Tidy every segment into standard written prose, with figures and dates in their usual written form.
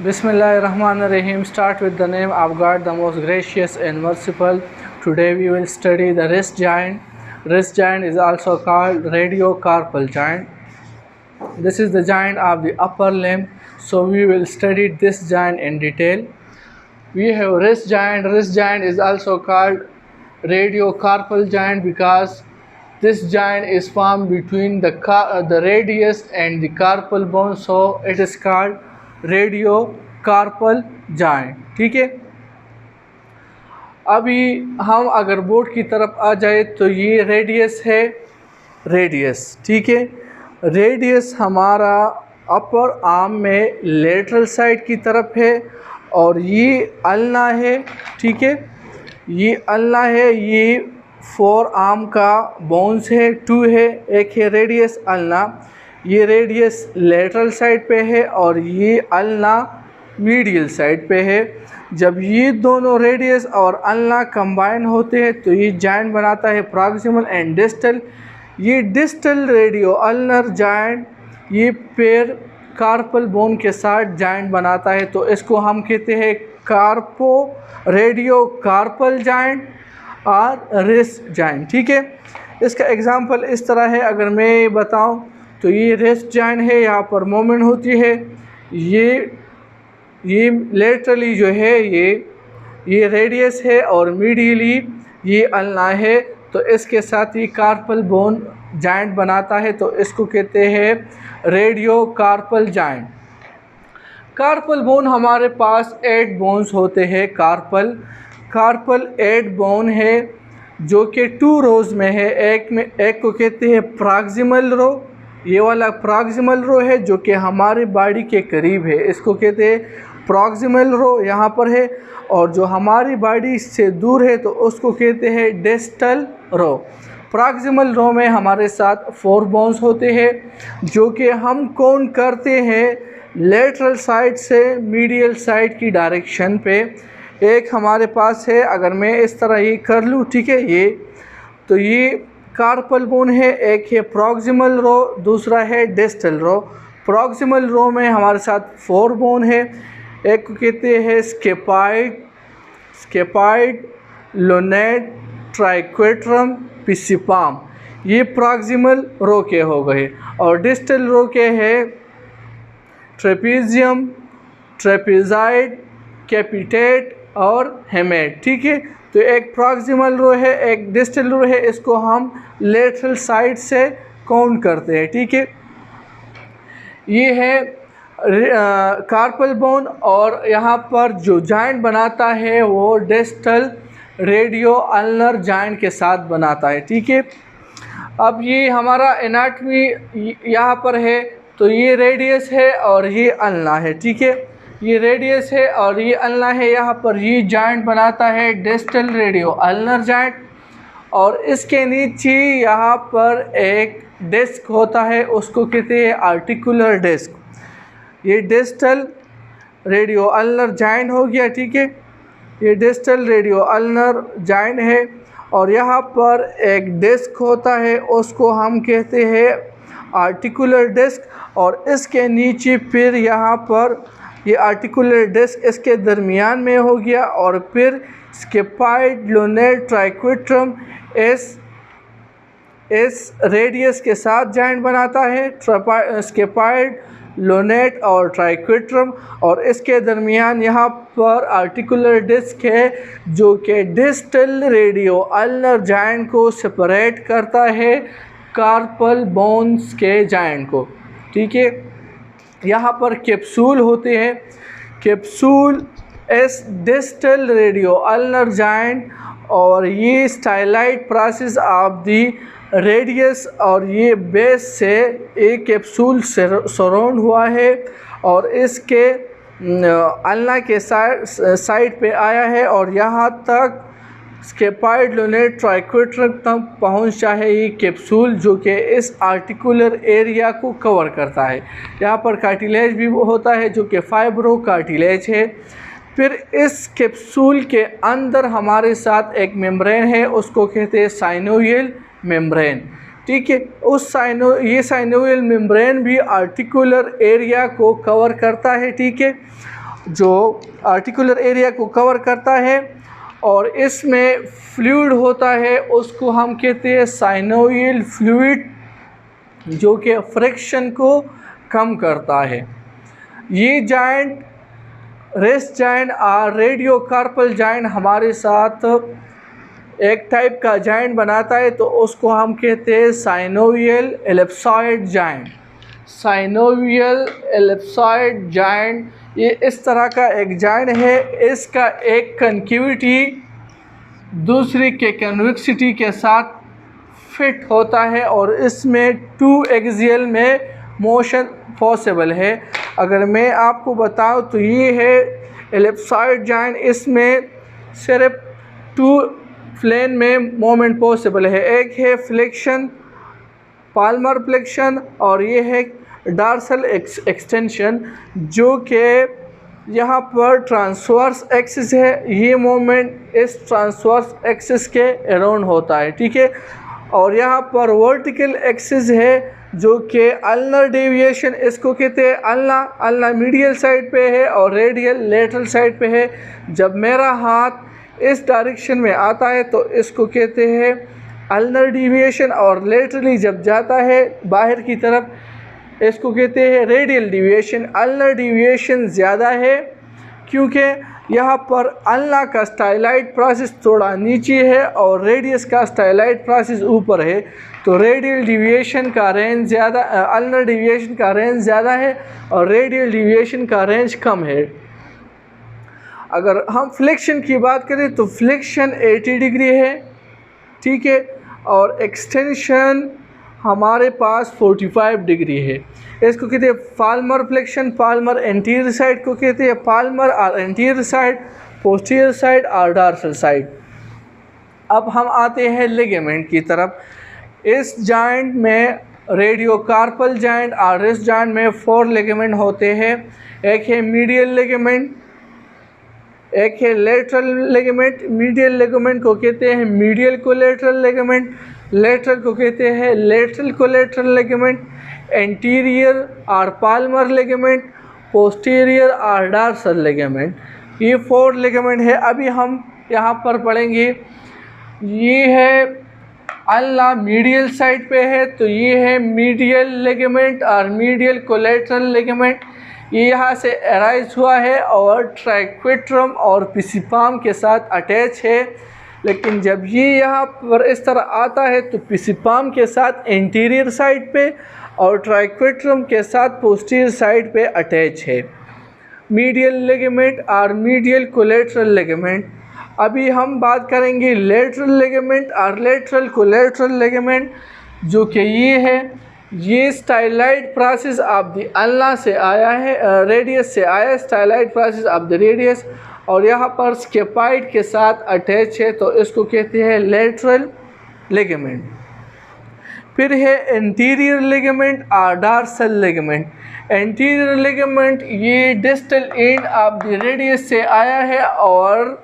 Bismillahirrahmanirrahim. Start with the name of God, the most gracious and merciful. Today we will study the wrist giant. Wrist giant is also called radiocarpal giant. This is the giant of the upper limb. So we will study this giant in detail. We have wrist giant. Wrist giant is also called radiocarpal giant because this giant is formed between the radius and the carpal bone. So it is called radiocarpal joint. ठीक है, अभी हम अगर board की तरफ आ जाए तो ये रेडियस है, रेडियस। ठीक है, रेडियस हमारा अपर आर्म में लेटरल साइड की तरफ है और ये अल्ना है। ठीक है, ये अल्ना है, ये फोर आर्म का बोन्स है, टू है, एक है रेडियस अल्ना। ये रेडियस लेटरल साइड पे है और ये अल्ना मीडियल साइड पे है। जब ये दोनों रेडियस और अल्ना कंबाइन होते हैं तो ये जाइंट बनाता है प्रॉक्सिमल एंड डिस्टल। ये डिस्टल रेडियो अल्नर जाइंट ये पेर कार्पल बोन के साथ जाइंट बनाता है, तो इसको हम कहते हैं कार्पो रेडियो कार्पल जाइंट और रिस्ट जाइंट। ठीक है, इसका एग्जांपल इस तरह है, अगर मैं बताऊं तो ये रेस्ट जाइंट है, यहाँ पर मोमेंट होती है, ये लेटरली जो है ये रेडियस है और मीडियली ये अल्ना है, तो इसके साथ ही कार्पल बोन जाइंट बनाता है, तो इसको कहते हैं radio carpal joint. Carpal bone हमारे पास 8 बोन्स होते हैं। कार्पल 8 बोन है जो कि 2 रोज में है। एक को कहते हैं प्रॉक्सिमल रो, ये वाला प्रॉक्सिमल रो है जो कि हमारी बॉडी के करीब है, इसको कहते हैं प्रॉक्सिमल रो, यहाँ पर है। और जो हमारी बॉडी से दूर है तो उसको कहते हैं डिस्टल रो। प्रॉक्सिमल रो में हमारे साथ 4 बोन्स होते हैं जो कि हम काउंट करते हैं लेटरल साइड से मीडियल साइड की डायरेक्शन पे। एक हमारे पास है, अगर मैं इस तरह ये कर लूँ, ठीक है, ये तो ये कार्पल बोन है, एक है प्रॉक्सिमल रो, दूसरा है डिस्टल रो। प्रॉक्सिमल रो में हमारे साथ 4 बोन है, एक को कहते हैं स्केपाइड, लोनेट, ट्राइक्वेट्रम, पिसिपाम। ये प्रॉक्सिमल रो के हो गए। और डिस्टल रो के है ट्रेपीजियम, ट्रेपीजाइड, कैपिटेट और हेमेट। ठीक है, तो एक प्रॉक्सिमल रो है, एक डिस्टल रो है, इसको हम लेटरल साइड से काउंट करते हैं। ठीक है, ये है कार्पल बोन और यहाँ पर जो जाइंट बनाता है वो डिस्टल रेडियो अल्नर जाइंट के साथ बनाता है। ठीक है, अब ये हमारा एनाटमी यहाँ पर है, तो ये रेडियस है और ये अल्ना है। ठीक है, ये रेडियस है और ये अल्ना है, यहाँ पर ये जाइंट बनाता है डिस्टल रेडियो अल्नर जाइंट। और इसके नीचे यहाँ पर एक डिस्क होता है, उसको कहते हैं आर्टिकुलर डिस्क। ये डिस्टल रेडियो अल्नर जाइंट हो गया। ठीक है, ये डिस्टल रेडियो अल्नर जाइंट है और यहाँ पर एक डिस्क होता है, उसको हम कहते हैं आर्टिकुलर डिस्क। और इसके नीचे फिर यहाँ पर ये आर्टिकुलर डिस्क इसके दरमियान में हो गया और फिर स्केपाइड, लोनेट, ट्राइक्वेट्रम इस रेडियस के साथ जाइंट बनाता है, स्केपाइड, लोनेट और ट्राइक्वेट्रम। और इसके दरमियान यहाँ पर आर्टिकुलर डिस्क है जो कि डिस्टल रेडियो अल्नर जाइंट को सेपरेट करता है कार्पल बोन्स के जाइंट को। ठीक है, यहाँ पर कैप्सूल होते हैं, कैप्सूल इस डिस्टल रेडियो अल्नर जाइंट और ये stylite process of the radius और ये बेस से एक कैप्सूल सराउंड हुआ है और इसके अल्ना के साइड पे आया है और यहाँ तक स्केपाइड, लोनेट, ट्राइक्वेट्रम तक पहुँचा है ये कैप्सूल, जो कि इस आर्टिकुलर एरिया को कवर करता है। यहाँ पर कार्टिलेज भी होता है जो कि फाइब्रो कार्टिलेज है। फिर इस कैप्सूल के अंदर हमारे साथ एक मेम्ब्रेन है, उसको कहते हैं साइनोवियल मेम्ब्रेन। ठीक है, साइनोवियल मेम्ब्रेन भी आर्टिकुलर एरिया को कवर करता है। ठीक है, जो आर्टिकुलर एरिया को कवर करता है और इसमें फ्लूइड होता है, उसको हम कहते हैं साइनोवियल फ्लूइड, जो कि फ्रिक्शन को कम करता है। ये जॉइंट रेस्ट जॉइंट और रेडियो कार्पल जॉइंट हमारे साथ एक टाइप का जॉइंट बनाता है, तो उसको हम कहते हैं synovial ellipsoid joint. Synovial ellipsoid joint ये इस तरह का एक जॉइंट है, इसका एक कन्केविटी दूसरी के कन्वेक्सिटी के साथ फिट होता है और इसमें 2 एक्सियल में मोशन पॉसिबल है। अगर मैं आपको बताऊं तो ये है एलिप्सॉइड जॉइंट, इसमें सिर्फ 2 प्लेन में मोमेंट पॉसिबल है। एक है फ्लेक्शन, पाल्मर फ्लेक्शन, और ये है डार्सल एक्सटेंशन, जो कि यहाँ पर ट्रांसवर्स एक्सिस है। ये मोमेंट इस ट्रांसवर्स एक्सिस के अराउंड होता है, ठीक है। और यहाँ पर वर्टिकल एक्सिस है जो कि अल्नर डेविएशन, इसको कहते हैं अल्नर मीडियल साइड पे है और रेडियल लेटरल साइड पे है। जब मेरा हाथ इस डायरेक्शन में आता है तो इसको कहते हैं अल्नर डेविएशन, और लेटरली जब जाता है बाहर की तरफ इसको कहते हैं रेडियल डेविएशन। अल्नर डेविएशन ज़्यादा है क्योंकि यहाँ पर अल्नर का स्टाइलाइट प्रोसेस थोड़ा नीचे है और रेडियस का स्टाइलाइट प्रोसेस ऊपर है, तो रेडियल डेविएशन का रेंज ज़्यादा, अल्नर डेविएशन का रेंज ज़्यादा है और रेडियल डेविएशन का रेंज कम है। अगर हम फ्लेक्शन की बात करें तो फ्लेक्शन 80 डिग्री है, ठीक है, और एक्सटेंशन हमारे पास 45 डिग्री है। इसको कहते हैं Palmer flexion. Palmer anterior side को कहते हैं पाल्मर, और एंटीरियर साइड, पोस्टीरियर साइड और डॉर्सल साइड। अब हम आते हैं लिगामेंट की तरफ। इस जॉइंट में रेडियो कार्पल जॉइंट और इस जॉइंट में 4 लिगामेंट होते हैं। एक है मीडियल लिगामेंट, एक है लेटरल लिगामेंट। मीडियल लिगामेंट को कहते हैं मीडियल कोलेटरल लिगामेंट, लेटरल को कहते हैं लेटरल कोलेटरल लिगामेंट, एंटीरियर और पाल्मर लिगामेंट, पोस्टीरियर और डॉर्सल लिगामेंट। ये 4 लिगामेंट है। अभी हम यहाँ पर पढ़ेंगे। ये है अल्नर मीडियल साइड पे है, तो ये है मीडियल लिगामेंट और मीडियल कोलेटरल लिगामेंट। ये यहाँ से अराइज हुआ है और ट्राइक्वेट्रम और पिसिपाम के साथ अटैच है, लेकिन जब ये यहाँ पर इस तरह आता है तो पिसिपाम के साथ एंटीरियर साइड पे और ट्राइक्वेट्रम के साथ पोस्टीरियर साइड पे अटैच है। मीडियल लिगामेंट और मीडियल कोलेटरल लिगामेंट। अभी हम बात करेंगे लेटरल लिगामेंट और लेटरल कोलेटरल लिगामेंट, जो कि ये है। ये stylite process of the ulnar से आया है, रेडियस से आया, stylite process of the radius, और यहाँ पर स्केपाइड के साथ अटैच है, तो इसको कहते हैं लेटरल लिगामेंट। फिर है एंटीरियर लिगामेंट और डॉर्सल लिगामेंट। एंटीरियर लिगामेंट ये distal end of the radius से आया है और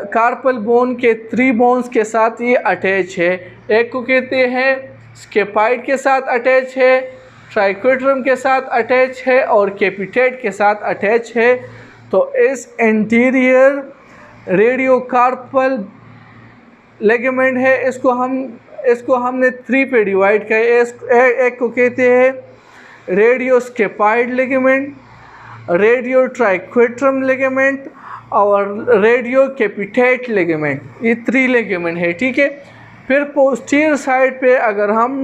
कार्पल बोन के 3 बोन्स के साथ ये अटैच है। एक को कहते हैं स्केपाइड के साथ अटैच है, ट्राइक्वेट्रम के साथ अटैच है और कैपिटेट के साथ अटैच है। तो इस एंटीरियर रेडियो कार्पल लिगामेंट है, इसको हमने 3 पे डिवाइड किया। एक को कहते हैं radio scaphoid ligament, radio triquetrum ligament और रेडियो कैपिटेट लिगामेंट। ये 3 लिगामेंट है, ठीक है। फिर पोस्टीरियर साइड पे अगर हम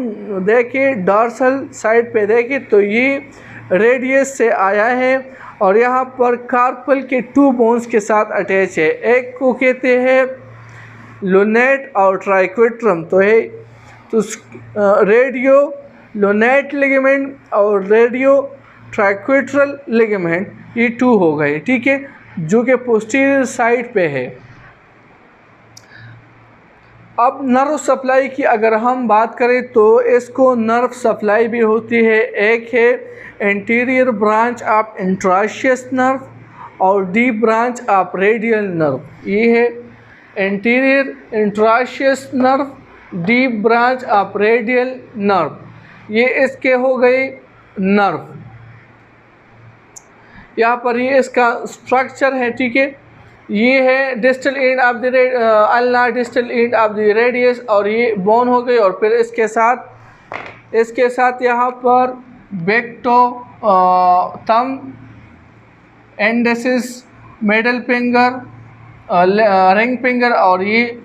देखें, डॉर्सल साइड पे देखें, तो ये रेडियस से आया है और यहाँ पर कार्पल के 2 बोन्स के साथ अटैच है। एक को कहते हैं लुनेट और ट्राइक्वेट्रम, तो है तो रेडियो लुनेट लिगामेंट और रेडियो ट्राइक्वेट्रल लिगामेंट, ये 2 हो गए, ठीक है, जो कि पोस्टीरियर साइड पे है। अब नर्व सप्लाई की अगर हम बात करें तो इसको नर्व सप्लाई भी होती है। एक है anterior branch of interosseous nerve और deep branch of radial nerve. ये है anterior interosseous nerve, deep branch of radial nerve. ये इसके हो गए नर्व। यहाँ पर ये इसका स्ट्रक्चर है, ठीक है। ये है distal end of the ulnar, distal end of the radius, और ये बोन हो गई। और फिर इसके साथ यहाँ पर बेक्टो, thumb, index, middle finger, ring finger, और ये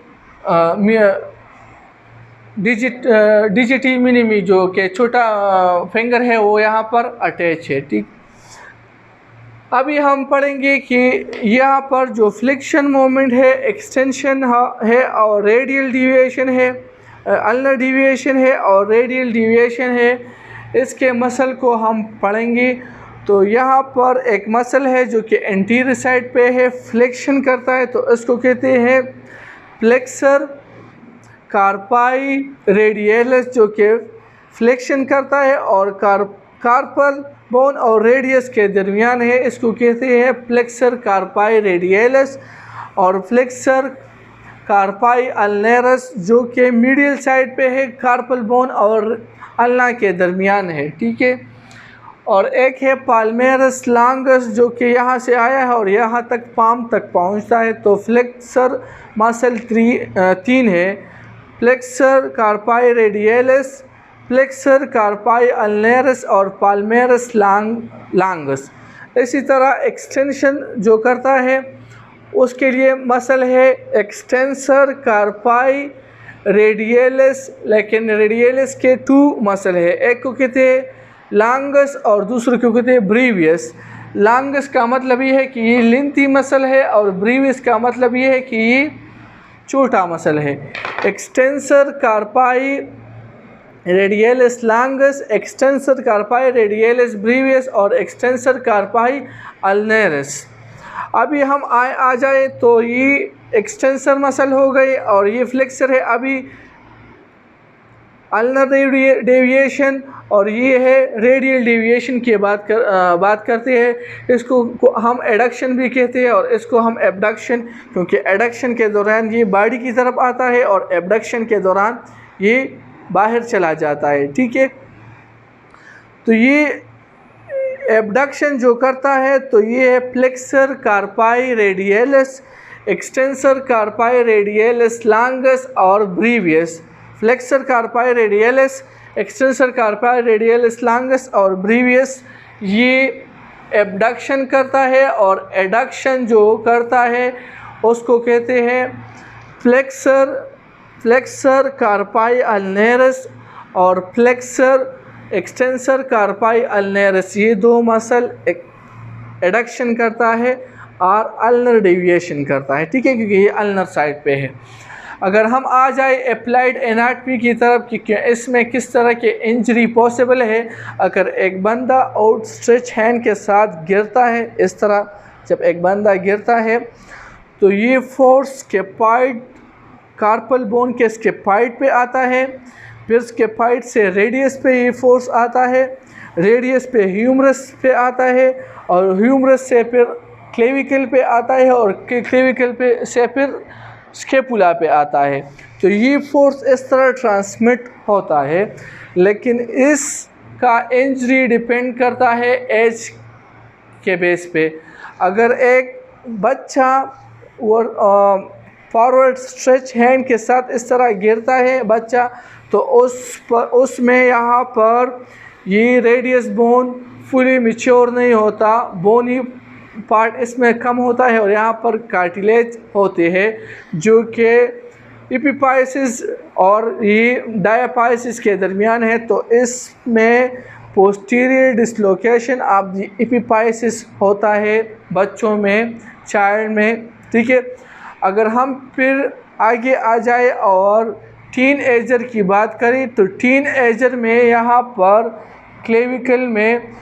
डिजिटी मिनिमी जो कि छोटा फिंगर है वो यहाँ पर अटैच है, ठीक। अभी हम पढ़ेंगे कि यहाँ पर जो फ्लेक्शन मोमेंट है, एक्सटेंशन है और रेडियल डिविएशन है, अल्नर डिविएशन है और रेडियल डिविएशन है, इसके मसल को हम पढ़ेंगे। तो यहाँ पर एक मसल है जो कि एंटीरियर साइड पे है, फ्लेक्शन करता है, तो इसको कहते हैं फ्लेक्सर कार्पाई रेडियलिस, जो कि फ्लेक्शन करता है और कार्पल बोन और रेडियस के दरमियान है, इसको कहते हैं फ्लेक्सर कार्पाई रेडियलिस। और फ्लेक्सर कार्पाई अल्नरस जो कि मीडियल साइड पे है, कार्पल बोन और अल्ना के दरमियान है, ठीक है। और एक है पाल्मेरस लॉन्गस जो कि यहाँ से आया है और यहाँ तक पाम तक पहुँचता है। तो फ्लेक्सर मसल 3 है, flexor carpi radialis, flexor carpi ulnaris और पाल्मेरस लॉन्गस। इसी तरह एक्सटेंशन जो करता है उसके लिए मसल है एक्सटेंसर कार्पाई रेडियलिस, लेकिन रेडियलिस के 2 मसल है, एक को कहते हैं लॉन्गस और दूसरे को कहते हैं ब्रीवियस। लॉन्गस का मतलब ये है कि ये लेंथी मसल है और ब्रीवियस का मतलब ये है कि ये छोटा मसल है। Extensor carpi radialis longus, extensor carpi radialis brevis और एक्सटेंसर कार्पाई अल्नरस। अभी हम आ जाए तो ये एक्सटेंसर मसल हो गई और ये फ्लेक्सर है। अभी अल्नर डेविएशन और ये है रेडियल डेविएशन की बात करते हैं। इसको हम एडक्शन भी कहते हैं और इसको हम एबडक्शन, क्योंकि एडक्शन के दौरान ये बॉडी की तरफ आता है और एबडक्शन के दौरान ये बाहर चला जाता है, ठीक है। तो ये एबडक्शन जो करता है तो ये है flexor carpi radialis, extensor carpi radialis longus और brevis. Flexor carpi radialis, extensor carpi radialis longus और ब्रीवियस ये एबडक्शन करता है और एडक्शन जो करता है उसको कहते हैं फ्लेक्सर कार्पाई अल्नरस और फ्लेक्सर एक्सटेंसर कार्पाई अल्नरस। ये 2 मसल एडक्शन करता है और अल्नर डेविएशन करता है, ठीक है, क्योंकि ये अल्नर साइड पे है। अगर हम आ जाए अप्लाइड एनाटमी की तरफ कि इसमें किस तरह के इंजरी पॉसिबल है। अगर एक बंदा आउट स्ट्रेच हैंड के साथ गिरता है, इस तरह जब एक बंदा गिरता है तो ये फोर्स स्केपाइड कार्पल बोन के स्केपाइड पे आता है, फिर स्केपाइड से रेडियस पे ये फोर्स आता है, रेडियस पे ह्यूमरस पे आता है और ह्यूमरस से फिर क्लेविकल पे आता है और क्लेविकल पे से फिर स्केपुला पे आता है। तो ये फोर्स इस तरह ट्रांसमिट होता है, लेकिन इसका इंजरी डिपेंड करता है एज के बेस पे। अगर एक बच्चा फॉरवर्ड स्ट्रेच हैंड के साथ इस तरह गिरता है बच्चा, तो उसमें यहाँ पर ये रेडियस बोन फुली मैच्योर नहीं होता, बोनी पार्ट इसमें कम होता है और यहाँ पर कार्टिलेज होते हैं जो कि एपिपाइसिस और ये डायापाइसिस के दरमियान है। तो इसमें पोस्टीरियर डिसलोकेशन ऑफ द एपिपाइसिस होता है बच्चों में, चाइल्ड में, ठीक है। अगर हम फिर आगे आ जाए और टीन एजर की बात करें तो टीन एजर में यहाँ पर क्लेविकल में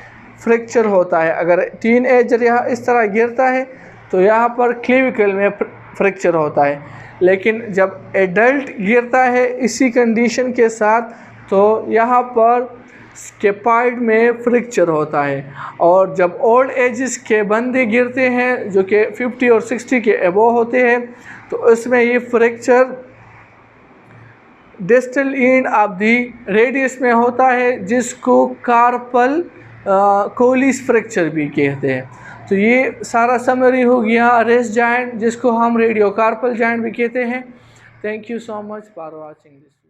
फ्रैक्चर होता है। अगर टीन एजर यहाँ इस तरह गिरता है तो यहाँ पर क्लेविकल में फ्रैक्चर होता है, लेकिन जब एडल्ट गिरता है इसी कंडीशन के साथ तो यहाँ पर स्केपाइड में फ्रैक्चर होता है। और जब ओल्ड एजेस के बंदे गिरते हैं जो कि 50 और 60 के अबव होते हैं तो उसमें ये fracture distal end of the radius में होता है, जिसको कार्पल कोलिस फ्रैक्चर भी कहते हैं। तो ये सारा समरी हो गया रेस्ट जॉइंट, जिसको हम रेडियोकार्पल जॉइंट भी कहते हैं। Thank you so much for watching this.